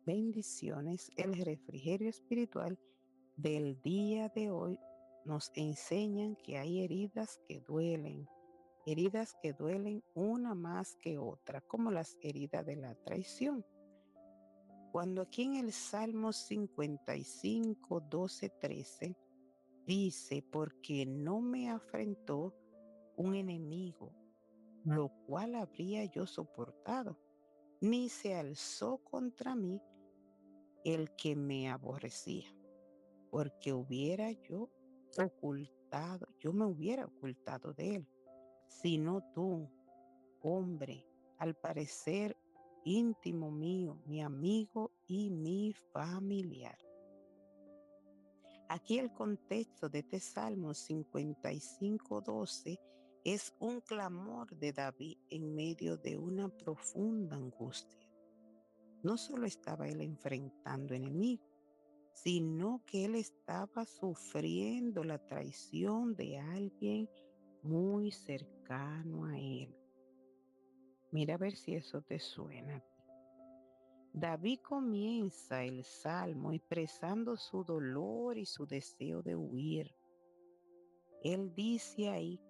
Bendiciones. El refrigerio espiritual del día de hoy nos enseñan que hay heridas que duelen una más que otra, como las heridas de la traición. Cuando aquí en el Salmo 55, 12, 13 dice, porque no me afrentó un enemigo, lo cual habría yo soportado, ni se alzó contra mí el que me aborrecía, porque yo me hubiera ocultado de él, sino tú, hombre, al parecer íntimo mío, mi amigo y mi familiar. Aquí el contexto de este Salmo 55:12 es un clamor de David en medio de una profunda angustia. No solo estaba él enfrentando enemigos, sino que él estaba sufriendo la traición de alguien muy cercano a él. Mira a ver si eso te suena. David comienza el salmo expresando su dolor y su deseo de huir. Él dice ahí,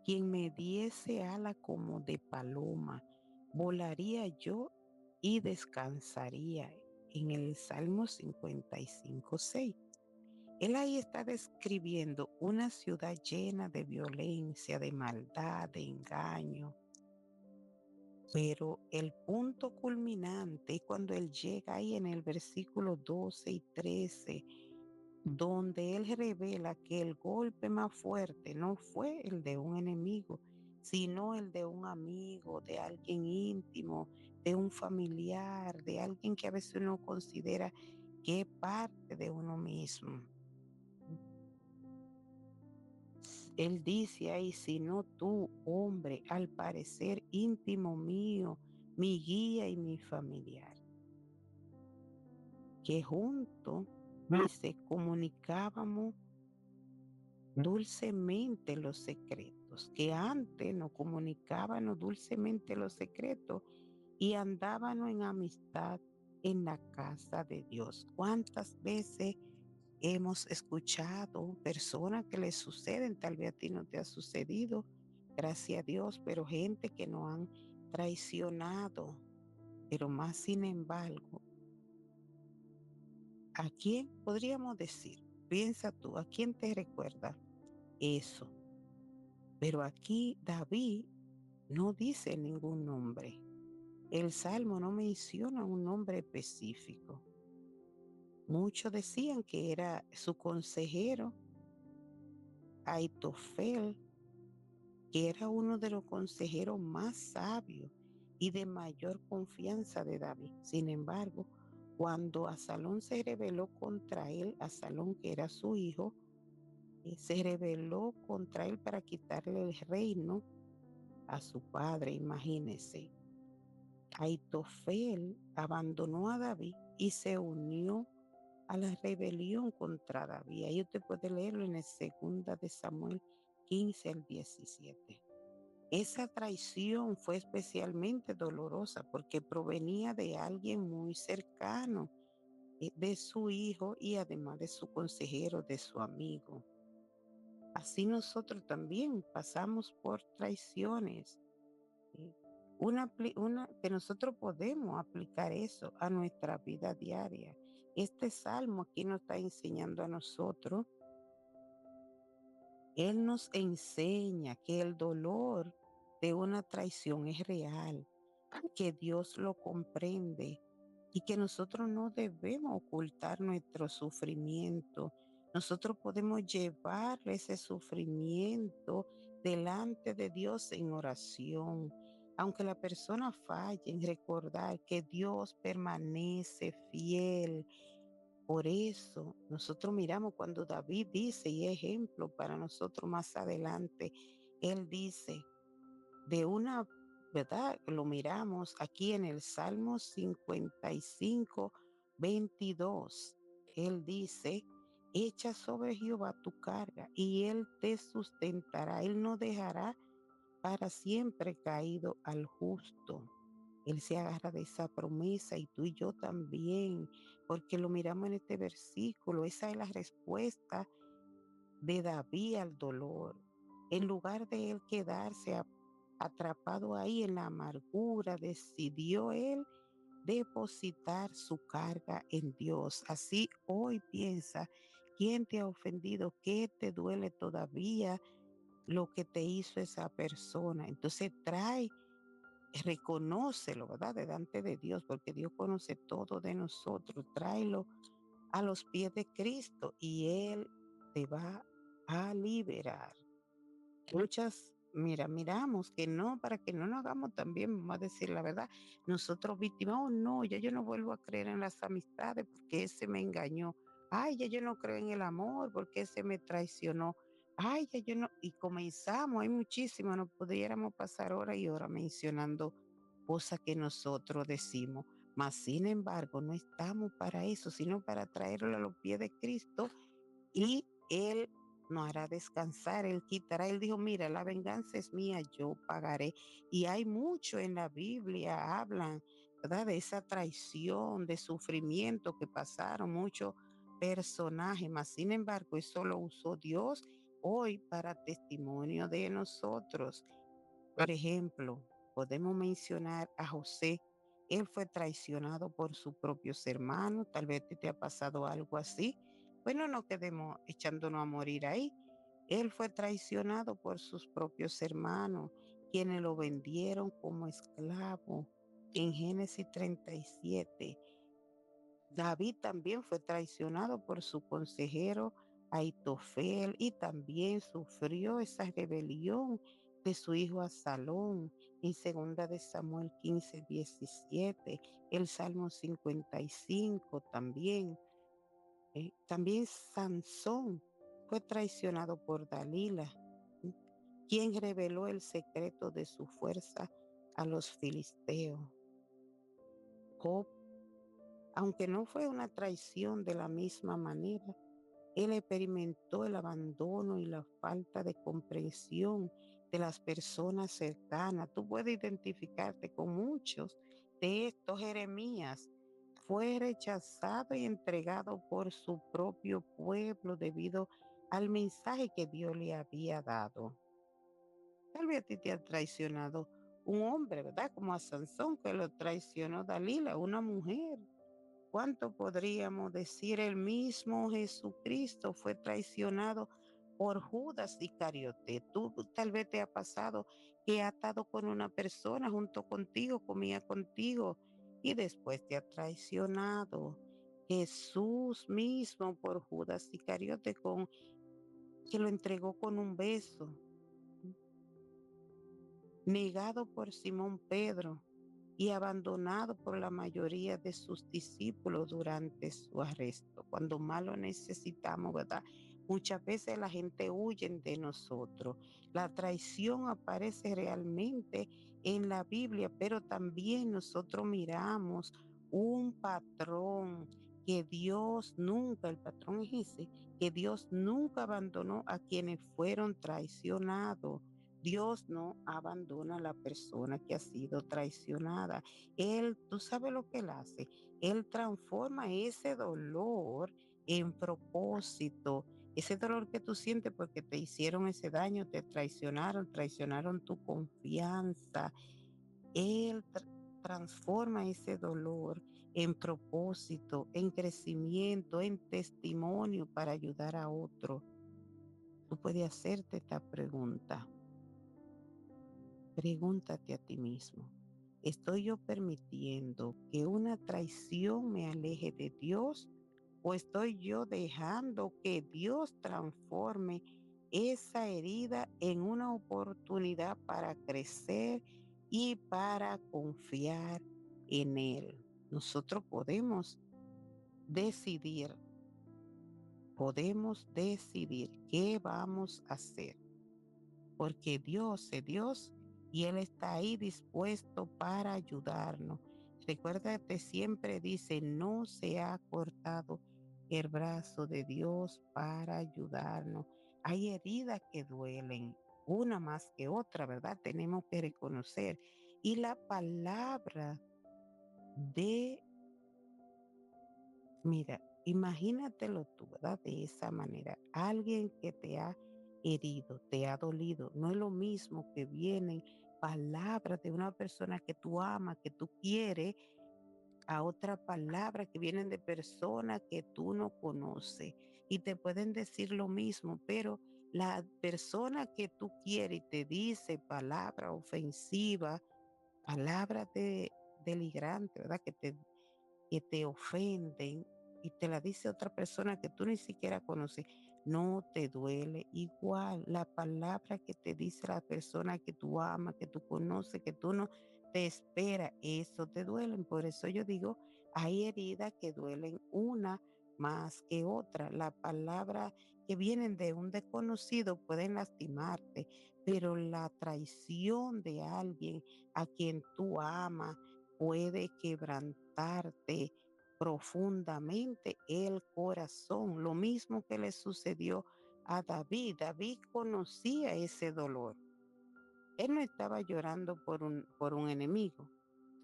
quien me diese ala como de paloma, volaría yo y descansaría, en el Salmo 55:6. Él ahí está describiendo una ciudad llena de violencia, de maldad, de engaño. Pero el punto culminante es cuando él llega ahí en el versículo 12 y 13, donde él revela que el golpe más fuerte no fue el de un enemigo, sino el de un amigo, de alguien íntimo, de un familiar, de alguien que a veces uno considera que es parte de uno mismo. Él dice ahí, sino tú, hombre, al parecer íntimo mío, mi guía y mi familiar, que juntos dice, comunicábamos dulcemente los secretos, que antes nos comunicábamos dulcemente los secretos y andábamos en amistad en la casa de Dios. ¿Cuántas veces hemos escuchado personas que les suceden, tal vez a ti no te ha sucedido, gracias a Dios, pero gente que nos han traicionado, pero más sin embargo, ¿a quién podríamos decir? Piensa tú, ¿a quién te recuerda eso? Pero aquí David no dice ningún nombre. El Salmo no menciona un nombre específico. Muchos decían que era su consejero, Aitofel, que era uno de los consejeros más sabios y de mayor confianza de David. Sin embargo, cuando Absalón se rebeló contra él, Absalón, que era su hijo, se rebeló contra él para quitarle el reino a su padre, imagínense. Aitofel abandonó a David y se unió a la rebelión contra David. Ahí usted puede leerlo en el 2 de Samuel 15 al 17. Esa traición fue especialmente dolorosa porque provenía de alguien muy cercano, de su hijo y además de su consejero, de su amigo. Así nosotros también pasamos por traiciones. ¿Sí? Que nosotros podemos aplicar eso a nuestra vida diaria. Este salmo aquí nos está enseñando a nosotros. Él nos enseña que el dolor de una traición es real, que Dios lo comprende y que nosotros no debemos ocultar nuestro sufrimiento. Nosotros podemos llevar ese sufrimiento delante de Dios en oración. Aunque la persona falle, en recordar que Dios permanece fiel. Por eso nosotros miramos cuando David dice, y ejemplo para nosotros más adelante, él dice, de una, ¿verdad? Lo miramos aquí en el Salmo 55:22. Él dice, echa sobre Jehová tu carga y él te sustentará. Él no dejará para siempre caído al justo. Él se agarra de esa promesa y tú y yo también, porque lo miramos en este versículo. Esa es la respuesta de David al dolor. En lugar de él quedarse atrapado ahí en la amargura, decidió él depositar su carga en Dios. Así hoy piensa, ¿quién te ha ofendido? ¿Qué te duele todavía lo que te hizo esa persona? Entonces reconócelo, ¿verdad? Delante de Dios, porque Dios conoce todo de nosotros. Tráelo a los pies de Cristo y Él te va a liberar. Muchas, mira, miramos que no, para que no nos hagamos también, vamos a decir la verdad, nosotros víctimas, oh no, ya yo no vuelvo a creer en las amistades porque ese me engañó. Ay, ya yo no creo en el amor porque ese me traicionó. Ay, ya yo no, y comenzamos, hay muchísimo, no pudiéramos pasar hora y hora mencionando cosas que nosotros decimos. Mas, sin embargo, no estamos para eso, sino para traerlo a los pies de Cristo y Él nos hará descansar, Él quitará. Él dijo, mira, la venganza es mía, yo pagaré. Y hay mucho en la Biblia, hablan, ¿verdad? De esa traición, de sufrimiento que pasaron muchos personajes, mas sin embargo, eso lo usó Dios hoy para testimonio de nosotros. Por ejemplo, podemos mencionar a José. Él fue traicionado por sus propios hermanos. Tal vez te ha pasado algo así. Bueno, no quedemos echándonos a morir ahí. Él fue traicionado por sus propios hermanos, quienes lo vendieron como esclavo. En Génesis 37. David también fue traicionado por su consejero Aitofel y también sufrió esa rebelión de su hijo Absalón en segunda de Samuel 15:17, el Salmo 55 también. También Sansón fue traicionado por Dalila, ¿m? Quien reveló el secreto de su fuerza a los filisteos. Job, aunque no fue una traición de la misma manera, él experimentó el abandono y la falta de comprensión de las personas cercanas. Tú puedes identificarte con muchos de estos. Jeremías fue rechazado y entregado por su propio pueblo debido al mensaje que Dios le había dado. Tal vez a ti te ha traicionado un hombre, ¿verdad? Como a Sansón, que lo traicionó Dalila, una mujer. ¿Cuánto podríamos decir? El mismo Jesucristo fue traicionado por Judas Iscariote? Tú tal vez te ha pasado que ha estado con una persona junto contigo, comía contigo y después te ha traicionado. Jesús mismo por Judas Iscariote que lo entregó con un beso, negado por Simón Pedro y abandonado por la mayoría de sus discípulos durante su arresto. Cuando más lo necesitamos, ¿verdad? Muchas veces la gente huye de nosotros. La traición aparece realmente en la Biblia, pero también nosotros miramos un patrón que Dios nunca, el patrón es ese, que Dios nunca abandonó a quienes fueron traicionados. Dios no abandona a la persona que ha sido traicionada. Él, tú sabes lo que él hace. Él transforma ese dolor en propósito. Ese dolor que tú sientes porque te hicieron ese daño, te traicionaron, traicionaron tu confianza. Él transforma ese dolor en propósito, en crecimiento, en testimonio para ayudar a otro. Tú puedes hacerte esta pregunta. Pregúntate a ti mismo, ¿estoy yo permitiendo que una traición me aleje de Dios o estoy yo dejando que Dios transforme esa herida en una oportunidad para crecer y para confiar en Él? Nosotros decidir, podemos decidir qué vamos a hacer porque Dios es Dios y Él está ahí dispuesto para ayudarnos. Recuérdate, siempre dice, no se ha cortado el brazo de Dios para ayudarnos. Hay heridas que duelen, una más que otra, ¿verdad? Tenemos que reconocer. Y la palabra de, mira, imagínatelo tú, ¿verdad? De esa manera. Alguien que te ha herido, te ha dolido, no es lo mismo que vienen palabras de una persona que tú amas, que tú quieres, a otra palabra que vienen de personas que tú no conoces y te pueden decir lo mismo, pero la persona que tú quieres y te dice palabra ofensiva, palabras de deligrante, ¿verdad? Que te ofenden y te la dice otra persona que tú ni siquiera conoces, no te duele igual la palabra que te dice la persona que tú amas, que tú conoces, que tú no te espera, eso te duelen. Por eso yo digo, hay heridas que duelen una más que otra. La palabra que vienen de un desconocido pueden lastimarte, pero la traición de alguien a quien tú amas, puede quebrantarte profundamente el corazón. Lo mismo que le sucedió a David. David conocía ese dolor. Él no estaba llorando por un enemigo,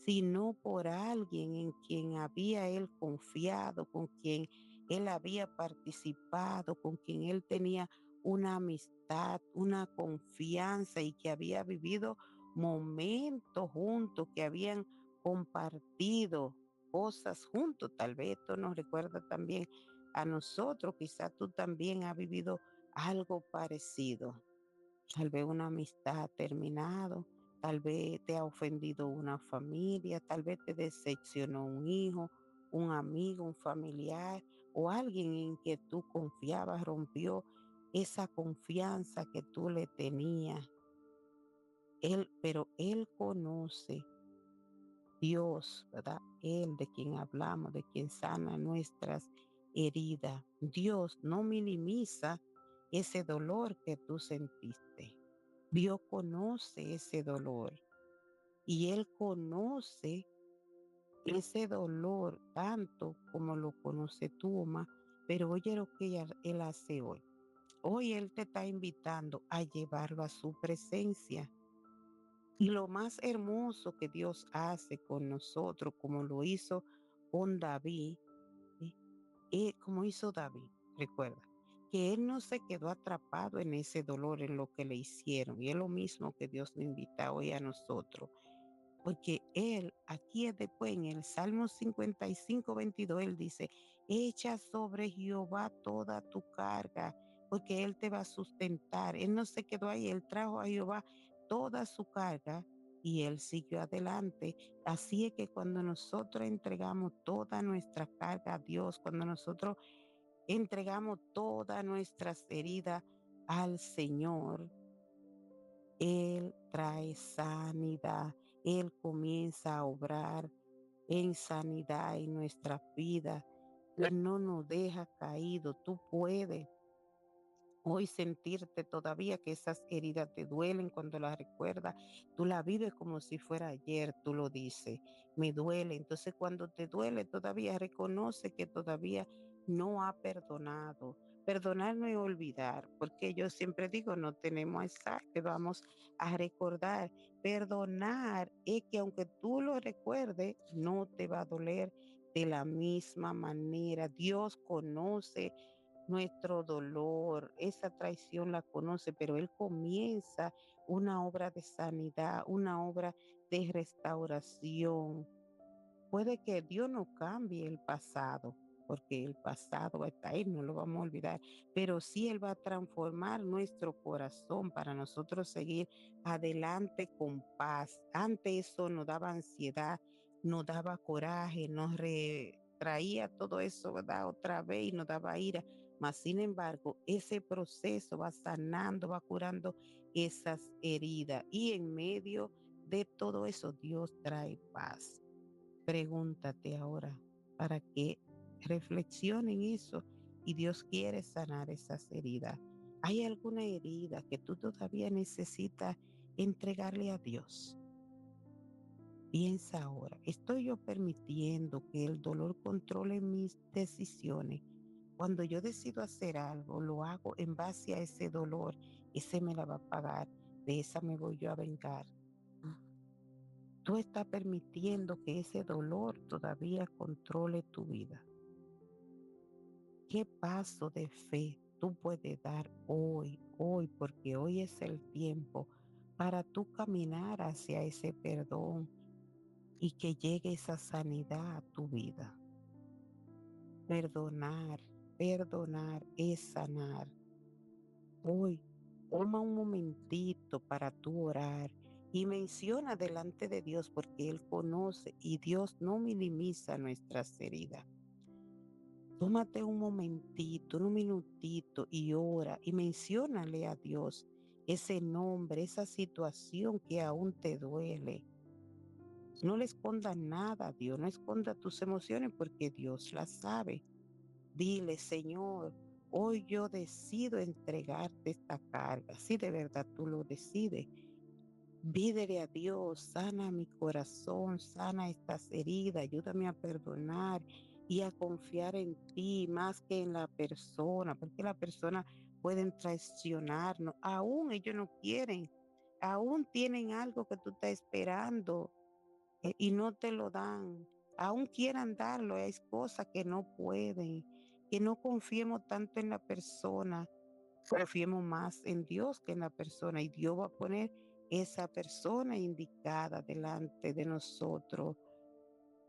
sino por alguien en quien había él confiado, con quien él había participado, con quien él tenía una amistad, una confianza y que había vivido momentos juntos, que habían compartido cosas juntos. Tal vez esto nos recuerda también a nosotros, quizás tú también has vivido algo parecido. Tal vez una amistad ha terminado, tal vez te ha ofendido una familia, tal vez te decepcionó un hijo, un amigo, un familiar o alguien en que tú confiabas, rompió esa confianza que tú le tenías. Pero él conoce, Dios, ¿verdad? Él de quien hablamos, de quien sana nuestras heridas. Dios no minimiza ese dolor que tú sentiste. Dios conoce ese dolor y Él conoce ese dolor tanto como lo conoce tú, más. Pero oye lo que Él hace hoy. Hoy Él te está invitando a llevarlo a su presencia. Y lo más hermoso que Dios hace con nosotros, como lo hizo con David, ¿sí? Como hizo David, recuerda, que él no se quedó atrapado en ese dolor, en lo que le hicieron. Y es lo mismo que Dios nos invita hoy a nosotros. Porque él, aquí es después en el Salmo 55:22, él dice, echa sobre Jehová toda tu carga, porque él te va a sustentar. Él no se quedó ahí, él trajo a Jehová toda su carga y él siguió adelante. Así es que cuando nosotros entregamos toda nuestra carga a Dios, cuando nosotros entregamos todas nuestras heridas al Señor, Él trae sanidad. Él comienza a obrar en sanidad en nuestra vida. Él no nos deja caído. Tú puedes hoy sentirte todavía que esas heridas te duelen cuando las recuerdas. Tú la vives como si fuera ayer, tú lo dices, me duele. Entonces cuando te duele todavía reconoce que todavía no ha perdonado. Perdonar no es olvidar, porque yo siempre digo, no tenemos esa que vamos a recordar. Perdonar es que aunque tú lo recuerdes, no te va a doler de la misma manera. Dios conoce nuestro dolor, esa traición la conoce, pero Él comienza una obra de sanidad, una obra de restauración. Puede que Dios no cambie el pasado, porque el pasado está ahí, no lo vamos a olvidar, pero sí Él va a transformar nuestro corazón para nosotros seguir adelante con paz. Antes eso nos daba ansiedad, nos daba coraje, nos retraía todo eso, ¿verdad? Otra vez y nos daba ira. Mas, sin embargo, ese proceso va sanando, va curando esas heridas y en medio de todo eso Dios trae paz. Pregúntate ahora para que reflexionen eso y Dios quiere sanar esas heridas. ¿Hay alguna herida que tú todavía necesitas entregarle a Dios? Piensa ahora, ¿estoy yo permitiendo que el dolor controle mis decisiones? Cuando yo decido hacer algo, lo hago en base a ese dolor, ese me la va a pagar, de esa me voy yo a vengar. Tú estás permitiendo que ese dolor todavía controle tu vida. ¿Qué paso de fe tú puedes dar hoy, porque hoy es el tiempo para tú caminar hacia ese perdón y que llegue esa sanidad a tu vida? Perdonar, perdonar es sanar. Hoy, toma un momentito para tú orar y menciona delante de Dios porque Él conoce y Dios no minimiza nuestras heridas. Tómate un momentito, un minutito y ora y menciónale a Dios ese nombre, esa situación que aún te duele. No le escondas nada a Dios, no esconda tus emociones porque Dios las sabe. Dile, Señor, hoy yo decido entregarte esta carga. Si de verdad tú lo decides, pídele a Dios, sana mi corazón, sana estas heridas, ayúdame a perdonar y a confiar en ti más que en la persona, porque la persona pueden traicionarnos, aún ellos no quieren, aún tienen algo que tú estás esperando y no te lo dan, aún quieran darlo, hay cosas que no pueden, que no confiemos tanto en la persona, confiemos más en Dios que en la persona y Dios va a poner esa persona indicada delante de nosotros.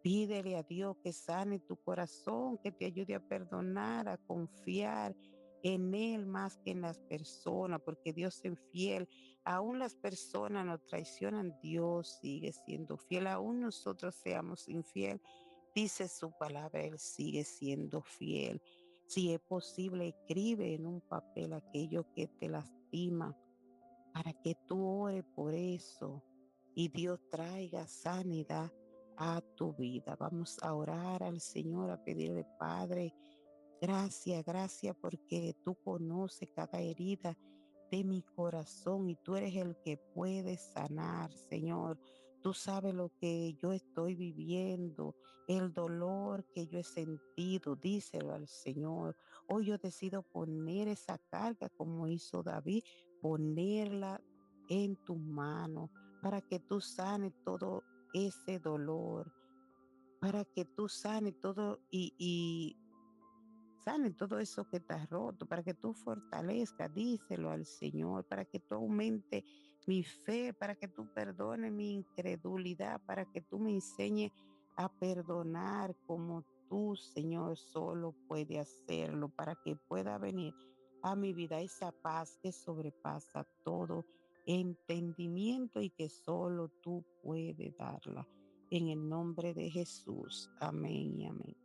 Pídele a Dios que sane tu corazón, que te ayude a perdonar, a confiar en Él más que en las personas, porque Dios es fiel. Aún las personas nos traicionan, Dios sigue siendo fiel. Aún nosotros seamos infiel, dice su palabra, Él sigue siendo fiel. Si es posible, escribe en un papel aquello que te lastima para que tú ores por eso y Dios traiga sanidad a tu vida. Vamos a orar al Señor, a pedirle, Padre, gracias, gracias porque tú conoces cada herida de mi corazón y tú eres el que puede sanar, Señor. Tú sabes lo que yo estoy viviendo, el dolor que yo he sentido, díselo al Señor. Hoy yo decido poner esa carga como hizo David, ponerla en tu mano para que tú sanes todo ese dolor, para que tú sanes todo y sane todo eso que está roto, para que tú fortalezcas, díselo al Señor, para que tú aumente mi fe, para que tú perdones mi incredulidad, para que tú me enseñes a perdonar como tú, Señor, solo puede hacerlo, para que pueda venir a mi vida esa paz que sobrepasa todo entendimiento y que solo tú puedes darla. En el nombre de Jesús. Amén y amén.